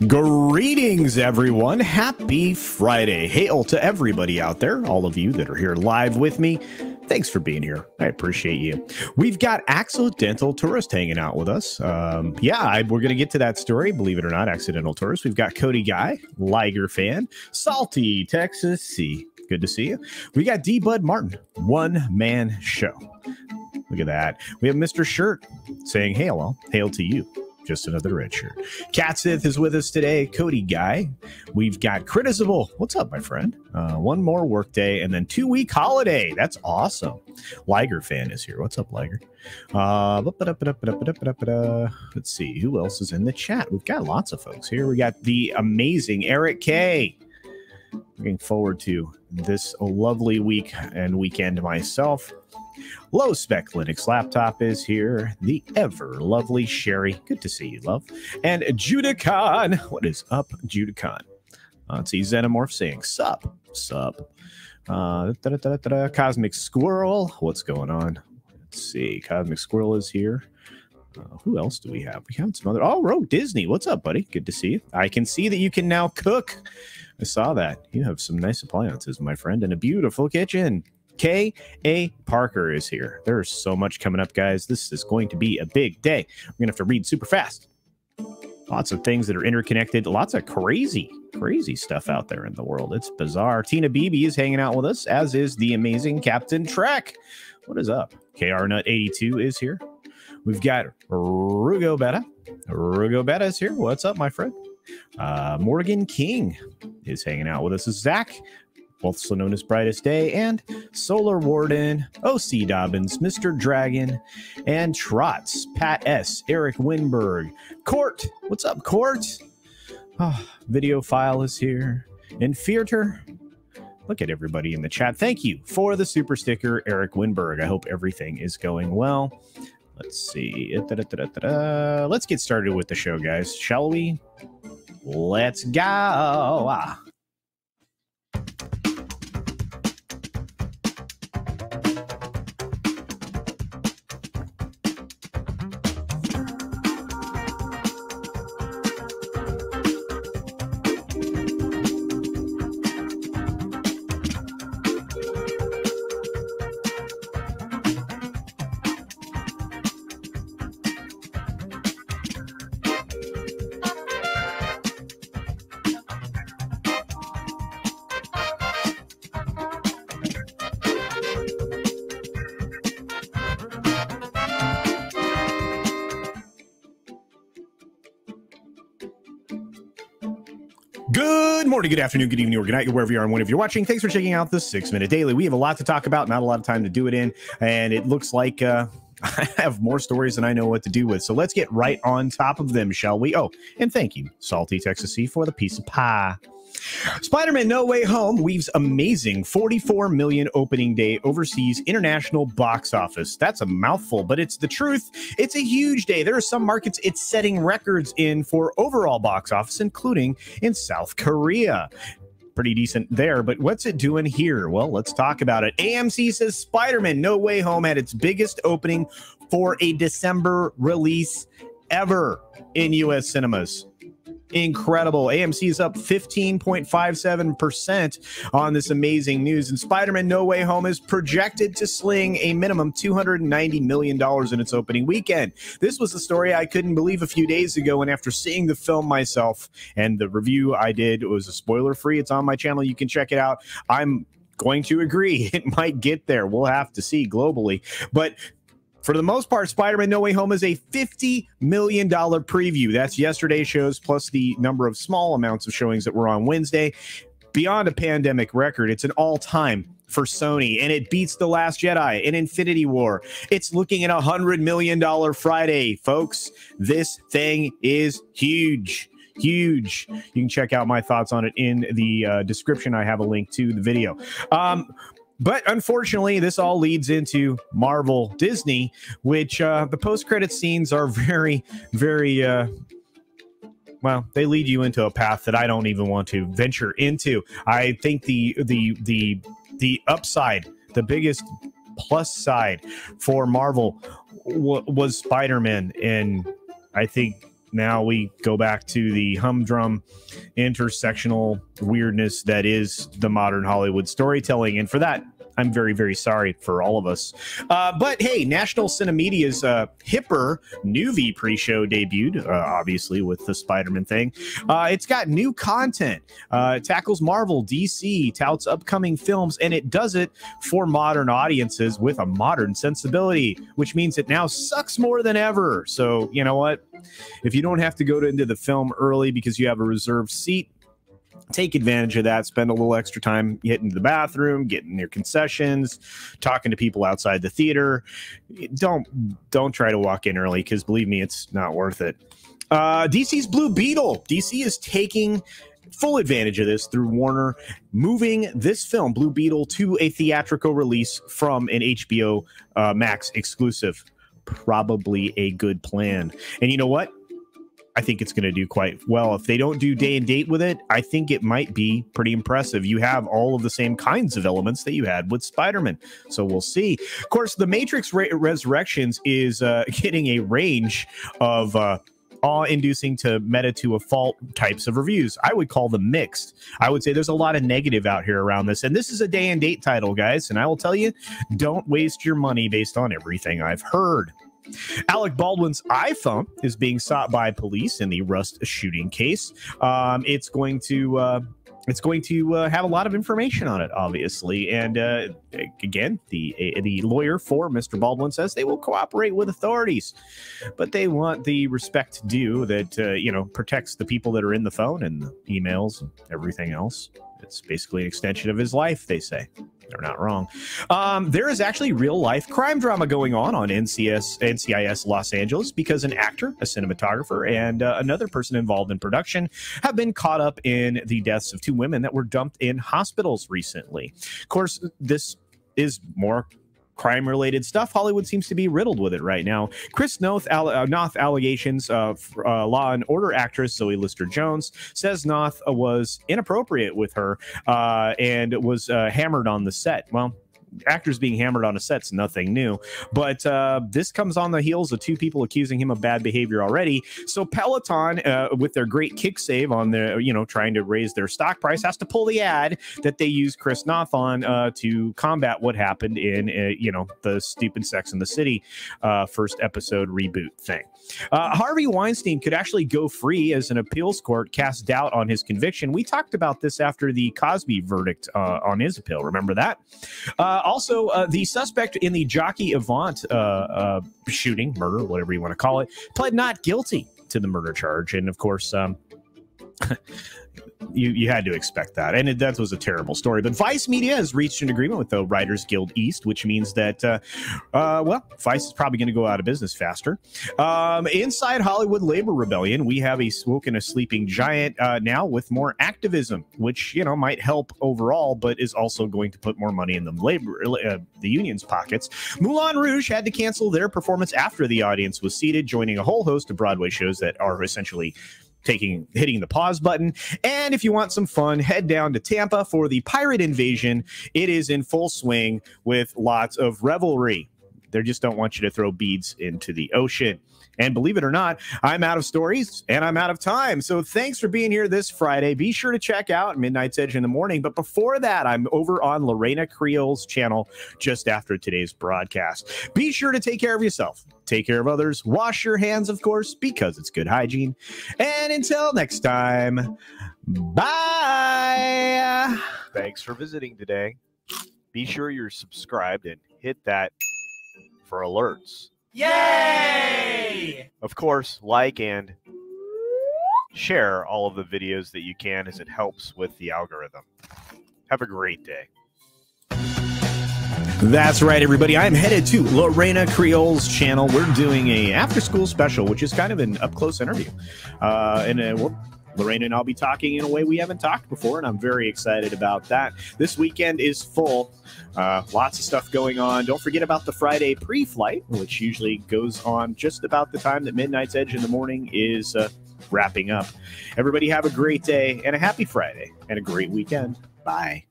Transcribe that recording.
Greetings, everyone. Happy Friday. Hail to everybody out there, all of you that are here live with me. Thanks for being here. I appreciate you. We've got Accidental Tourist hanging out with us. We're going to get to that story, believe it or not, Accidental Tourist. We've got Cody Guy, Liger fan, Salty, Texas C. Good to see you. We got D. Bud Martin, One Man Show. Look at that. We have Mr. Shirt saying, hail to you. Just another red shirt. Catsith is with us today. Cody Guy. We've got Critizable. What's up, my friend? One more work day and then 2-week holiday. That's awesome. Liger fan is here. What's up, Liger? Let's see. Who else is in the chat? We've got lots of folks here. We got the amazing Eric K. Looking forward to this lovely week and weekend myself. Low Spec Linux Laptop is here. The ever lovely Sherry. Good to see you, love. And Judicon. What is up, Judicon? Let's see. Xenomorph saying sup. Cosmic Squirrel. What's going on? Let's see. Cosmic Squirrel is here. Who else do we have? We have some other. Oh, Rogue Disney. What's up, buddy? Good to see you. I can see that you can now cook. I saw that. You have some nice appliances, my friend, and a beautiful kitchen. K.A. Parker is here. There's so much coming up, guys. This is going to be a big day. We're going to have to read super fast. Lots of things that are interconnected. Lots of crazy stuff out there in the world. It's bizarre. Tina Beebe is hanging out with us, as is the amazing Captain Trek. What is up? KR Nut 82 is here. We've got Rugo Beta. Rugo Beta is here. What's up, my friend? Morgan King is hanging out with us. Zach, also known as Brightest Day, and Solar Warden, OC Dobbins, Mr. Dragon, and Trots, Pat S, Eric Winberg, Court. What's up, Court? Video File is here. And Fearter. Look at everybody in the chat. Thank you for the super sticker, Eric Winberg. I hope everything is going well. Let's see. Let's get started with the show, guys. Shall we? Let's go. Good morning, good afternoon, good evening, or good night, wherever you are and whenever you're watching. Thanks for checking out the 6-Minute Daily. We have a lot to talk about, not a lot of time to do it in, and it looks like I have more stories than I know what to do with. So let's get right on top of them, shall we? Oh, and thank you, Salty Texas C, for the piece of pie. Spider-Man No Way Home weaves amazing 44 million opening day overseas international box office. That's a mouthful, but it's the truth. It's a huge day. There are some markets it's setting records in for overall box office, including in South Korea. Pretty decent there, but what's it doing here? Well, let's talk about it. AMC says Spider-Man No Way Home had its biggest opening for a December release ever in U.S. cinemas. Incredible. AMC is up 15.57% on this amazing news. And Spider-Man No Way Home is projected to sling a minimum $290 million in its opening weekend. This was a story I couldn't believe a few days ago. And after seeing the film myself, and the review I did was a spoiler-free. It's on my channel. You can check it out. I'm going to agree. It might get there. We'll have to see globally. But for the most part, Spider-Man No Way Home is a $50 million preview. That's yesterday's shows plus the number of small amounts of showings that were on Wednesday. Beyond a pandemic record, it's an all-time for Sony, and it beats The Last Jedi and Infinity War. It's looking at a $100 million Friday, folks. This thing is huge. Huge. You can check out my thoughts on it in the description. I have a link to the video. But unfortunately, this all leads into Marvel Disney, which the post-credit scenes are very, very, well, they lead you into a path that I don't even want to venture into. I think the upside, the biggest plus side for Marvel was Spider-Man, and I think now we go back to the humdrum intersectional weirdness that is the modern Hollywood storytelling. And for that, I'm very, very sorry for all of us. But hey, National Cinemedia's hipper Nuvi pre-show debuted, obviously, with the Spider-Man thing. It's got new content. It tackles Marvel, DC, touts upcoming films, and it does it for modern audiences with a modern sensibility, which means it now sucks more than ever. So, you know what? If you don't have to go into the film early because you have a reserved seat, take advantage of that. Spend a little extra time getting to the bathroom, getting your concessions, talking to people outside the theater. Don't try to walk in early, because believe me, it's not worth it. DC's Blue Beetle. DC is taking full advantage of this through Warner, moving this film, Blue Beetle, to a theatrical release from an HBO Max exclusive. Probably a good plan. And you know what? I think it's going to do quite well. If they don't do day and date with it, I think it might be pretty impressive. You have all of the same kinds of elements that you had with Spider-Man. So we'll see. Of course, The Matrix Resurrections is getting a range of awe-inducing to meta to a fault types of reviews. I would call them mixed. I would say there's a lot of negative out here around this. And this is a day and date title, guys. And I will tell you, don't waste your money based on everything I've heard. Alec Baldwin's iPhone is being sought by police in the Rust shooting case. It's going to have a lot of information on it, obviously. And again, the lawyer for Mr. Baldwin says they will cooperate with authorities, but they want the respect due that protects the people that are in the phone and the emails and everything else. It's basically an extension of his life, they say. They're not wrong. There is actually real-life crime drama going on NCIS Los Angeles because an actor, a cinematographer, and another person involved in production have been caught up in the deaths of two women that were dumped in hospitals recently. Of course, this is more crime-related stuff. Hollywood seems to be riddled with it right now. Chris Noth allegations of Law and Order actress Zoe Lister-Jones says Noth was inappropriate with her and was hammered on the set. Well, actors being hammered on a set's nothing new, but this comes on the heels of two people accusing him of bad behavior already. So Peloton, with their great kick save on their, trying to raise their stock price, has to pull the ad that they used Chris Noth on to combat what happened in, the stupid Sex and the City first episode reboot thing. Harvey Weinstein could actually go free as an appeals court cast doubt on his conviction. We talked about this after the Cosby verdict on his appeal. Remember that? Also, the suspect in the Jockey Avant shooting, murder, whatever you want to call it, pled not guilty to the murder charge. And of course, you had to expect that. And that was a terrible story. But Vice Media has reached an agreement with the Writers Guild East, which means that, Vice is probably going to go out of business faster. Inside Hollywood labor rebellion, we have a woken a sleeping giant now with more activism, which, might help overall, but is also going to put more money in the union's pockets. Moulin Rouge had to cancel their performance after the audience was seated, joining a whole host of Broadway shows that are essentially hitting the pause button. And if you want some fun, head down to Tampa for the Pirate Invasion. It is in full swing with lots of revelry. They just don't want you to throw beads into the ocean. And believe it or not, I'm out of stories and I'm out of time. So thanks for being here this Friday. Be sure to check out Midnight's Edge in the morning. But before that, I'm over on Lorena Creel's channel just after today's broadcast. Be sure to take care of yourself. Take care of others. Wash your hands, of course, because it's good hygiene. And until next time, bye. Thanks for visiting today. Be sure you're subscribed and hit that for alerts. Yay! Of course, like and share all of the videos that you can, as it helps with the algorithm. Have a great day. That's right, everybody. I'm headed to Lorena Creel's channel. We're doing a after-school special, which is kind of an up-close interview. Lorena and I'll be talking in a way we haven't talked before, and I'm very excited about that. This weekend is full. Lots of stuff going on. Don't forget about the Friday pre-flight, which usually goes on just about the time that Midnight's Edge in the morning is wrapping up. Everybody have a great day and a happy Friday and a great weekend. Bye.